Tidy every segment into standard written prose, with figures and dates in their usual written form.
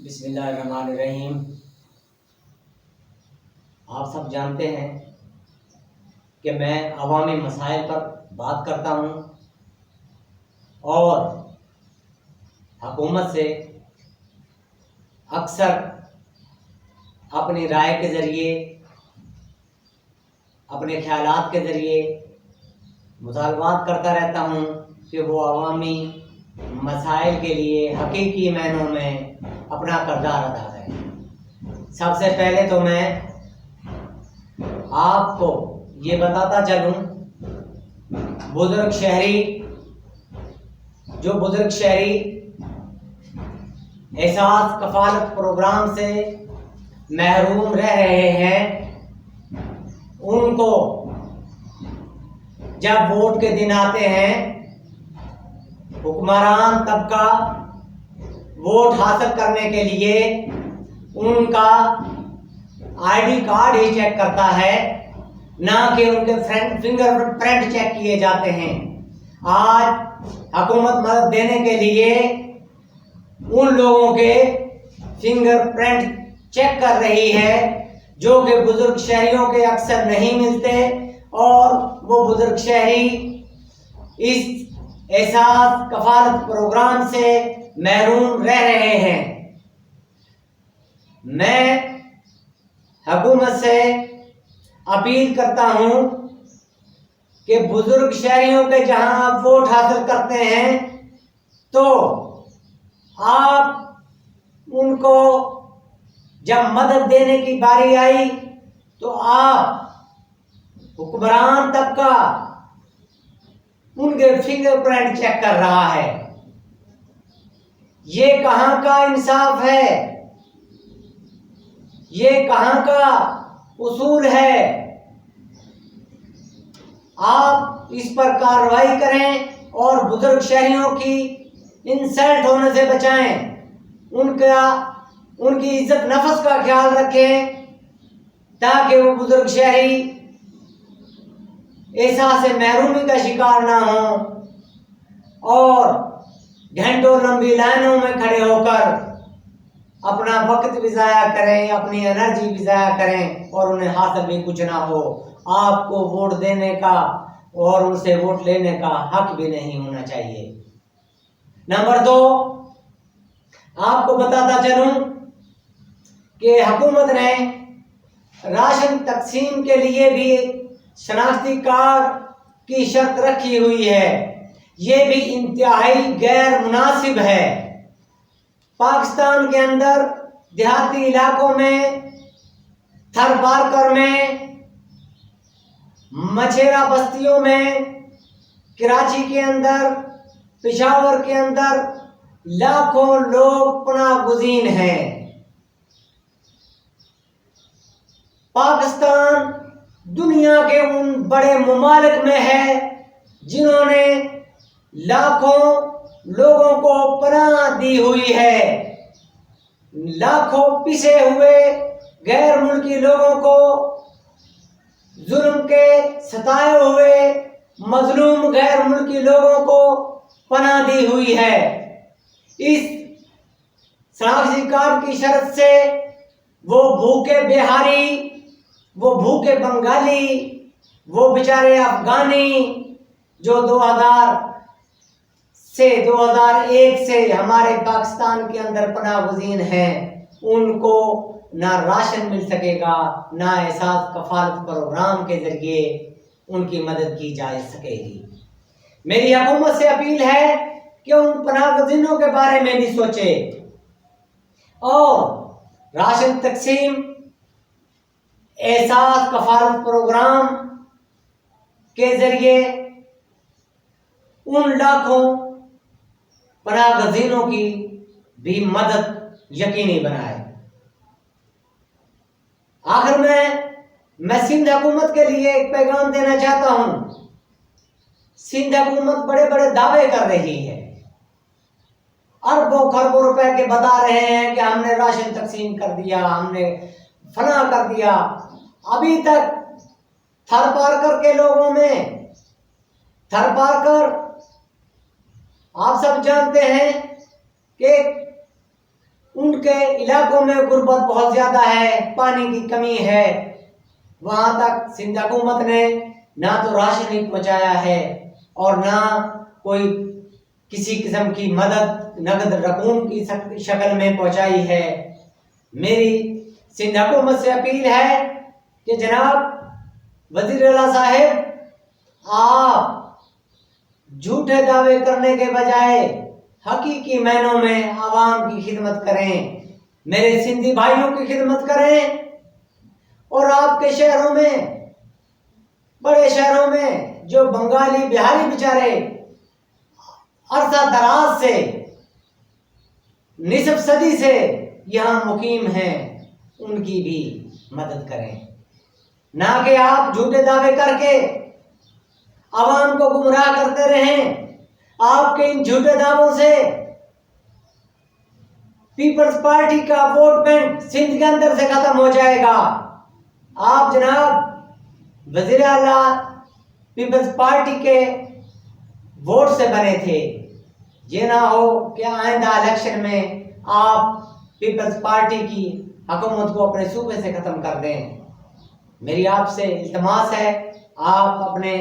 بسم اللہ الرحمن الرحیم۔ آپ سب جانتے ہیں کہ میں عوامی مسائل پر بات کرتا ہوں اور حکومت سے اکثر اپنی رائے کے ذریعے، اپنے خیالات کے ذریعے مطالبات کرتا رہتا ہوں کہ وہ عوامی مسائل کے لیے حقیقی معنوں میں اپنا کردار ادا کریں۔ سب سے پہلے تو میں آپ کو یہ بتاتا چلوں، بزرگ شہری احساس کفالت پروگرام سے محروم رہ رہے ہیں، ان کو جب ووٹ کے دن آتے ہیں حکمران طبقہ ووٹ حاصل کرنے کے لیے ان کا I D card he check کرتا ہے، نہ کہ ان کے فنگر پرنٹ چیک کیے جاتے ہیں۔ آج حکومت مدد دینے کے لیے ان لوگوں کے فنگر پرنٹ چیک کر رہی ہے جو کہ بزرگ شہریوں کے اکثر نہیں ملتے، اور وہ بزرگ شہری اس احساس کفالت پروگرام سے محروم رہ رہے ہیں۔ میں حکومت سے اپیل کرتا ہوں کہ بزرگ شہریوں کے جہاں آپ ووٹ حاصل کرتے ہیں تو آپ ان کو جب مدد دینے کی باری آئی تو آپ حکمران طبقہ ان کے فنگر پرنٹ چیک کر رہا ہے۔ یہ کہاں کا انصاف ہے؟ یہ کہاں کا اصول ہے؟ آپ اس پر کارروائی کریں اور بزرگ شہریوں کی انسلٹ ہونے سے بچائیں، ان کی عزت نفس کا خیال رکھیں تاکہ وہ بزرگ شہری احساس محرومی کا شکار نہ ہوں اور گھنٹوں لمبی لائنوں میں کھڑے ہو کر اپنا وقت بھی ضائع کریں، اپنی انرجی بھی ضائع کریں اور انہیں حاصل بھی کچھ نہ ہو۔ آپ کو ووٹ دینے کا اور ان سے ووٹ لینے کا حق بھی نہیں ہونا چاہیے۔ نمبر 2، آپ کو بتاتا چلوں کہ حکومت نے راشن تقسیم کے لیے بھی شناختی کارڈ کی شرط رکھی ہوئی ہے۔ یہ بھی انتہائی غیر مناسب ہے۔ پاکستان کے اندر دیہاتی علاقوں میں، تھر پارکر میں، مچھیرا بستیوں میں، کراچی کے اندر، پشاور کے اندر لاکھوں لوگ پناہ گزین ہیں۔ پاکستان دنیا کے ان بڑے ممالک میں ہے جنہوں نے لاکھوں لوگوں کو پناہ دی ہوئی ہے۔ لاکھوں پسے ہوئے غیر ملکی لوگوں کو، ظلم کے ستائے ہوئے مظلوم غیر ملکی لوگوں کو پناہ دی ہوئی ہے۔ اس شناختی کارڈ کی شرط سے وہ بھوکے بہاری، وہ بھوکے بنگالی، وہ بیچارے افغانی جو 2001 سے ہمارے پاکستان کے اندر پناہ گزین ہیں، ان کو نہ راشن مل سکے گا، نہ احساس کفالت پروگرام کے ذریعے ان کی مدد کی جا سکے گی۔ میری حکومت سے اپیل ہے کہ ان پناہ گزینوں کے بارے میں بھی سوچے اور راشن تقسیم احساس کفالت پروگرام کے ذریعے ان لاکھوں پناہ گزینوں کی بھی مدد یقینی بنائے۔ آخر میں سندھ حکومت کے لیے ایک پیغام دینا چاہتا ہوں۔ سندھ حکومت بڑے بڑے دعوے کر رہی ہے، اربوں خربوں روپے کے بتا رہے ہیں کہ ہم نے راشن تقسیم کر دیا، ہم نے فلاں کر دیا۔ ابھی تک تھر پارکر کے لوگوں میں، تھر پارکر آپ سب جانتے ہیں کہ ان کے علاقوں میں غربت بہت زیادہ ہے، پانی کی کمی ہے، وہاں تک سندھ حکومت نے نہ تو راشن ہی پہنچایا ہے اور نہ کوئی کسی قسم کی مدد نقد رقوم کی شکل میں پہنچائی ہے۔ میری سندھ حکومت سے اپیل ہے کہ جناب وزیر اعلیٰ صاحب، آپ جھوٹے دعوے کرنے کے بجائے حقیقی معنوں میں عوام کی خدمت کریں، میرے سندھی بھائیوں کی خدمت کریں، اور آپ کے شہروں میں، بڑے شہروں میں جو بنگالی بہاری بیچارے عرصہ دراز سے، نصف صدی سے یہاں مقیم ہیں، ان کی بھی مدد کریں، نہ کہ آپ جھوٹے دعوے کر کے عوام کو گمراہ کرتے رہیں۔ آپ کے ان جھوٹے دعووں سے پیپلز پارٹی کا ووٹ بینک سندھ کے اندر سے ختم ہو جائے گا۔ آپ جناب وزیر اعلیٰ پیپلز پارٹی کے ووٹ سے بنے تھے، یہ نہ ہو کہ آئندہ الیکشن میں آپ پیپلز پارٹی کی حکومت کو اپنے صوبے سے ختم کر دیں۔ میری آپ سے التماس ہے، آپ اپنے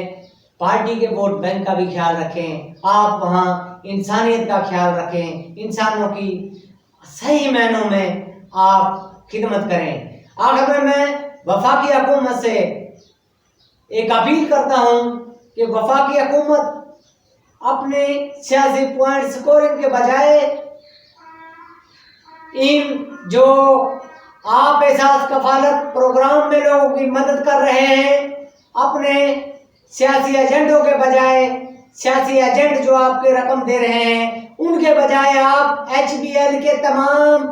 پارٹی کے ووٹ بینک کا بھی خیال رکھیں، آپ وہاں انسانیت کا خیال رکھیں، انسانوں کی صحیح معنوں میں آپ خدمت کریں۔ آخر میں وفاقی حکومت سے ایک اپیل کرتا ہوں کہ وفاقی حکومت اپنے سیاسی پوائنٹ سکورنگ کے بجائے ان جو آپ احساس کفالت پروگرام میں لوگوں کی مدد کر رہے ہیں، اپنے سیاسی ایجنڈوں کے بجائے، سیاسی ایجنٹ جو آپ کے رقم دے رہے ہیں ان کے بجائے آپ HBL کے تمام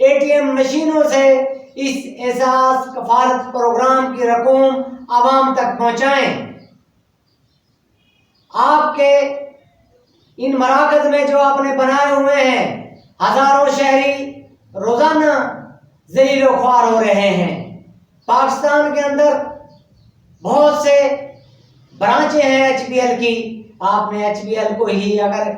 ATM مشینوں سے اس احساس کفالت پروگرام کی رقم عوام تک پہنچائیں۔ آپ کے ان مراکز میں جو آپ نے بنائے ہوئے ہیں، ہزاروں شہری روزانہ ذلیل و خوار ہو رہے ہیں۔ پاکستان کے اندر بہت سے برانچیں ہیں HBL کی، آپ نے HBL کو ہی اگر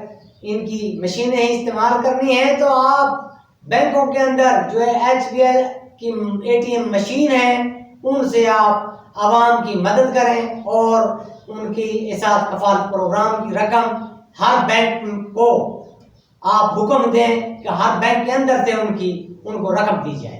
ان کی مشینیں ہی استعمال کرنی ہیں تو آپ بینکوں کے اندر جو HBL کی ATM مشین ہے ان سے آپ عوام کی مدد کریں اور ان کی احساس کفالت پروگرام کی رقم ہر بینک کو آپ حکم دیں کہ ہر بینک کے اندر سے ان کو رقم دی جائے۔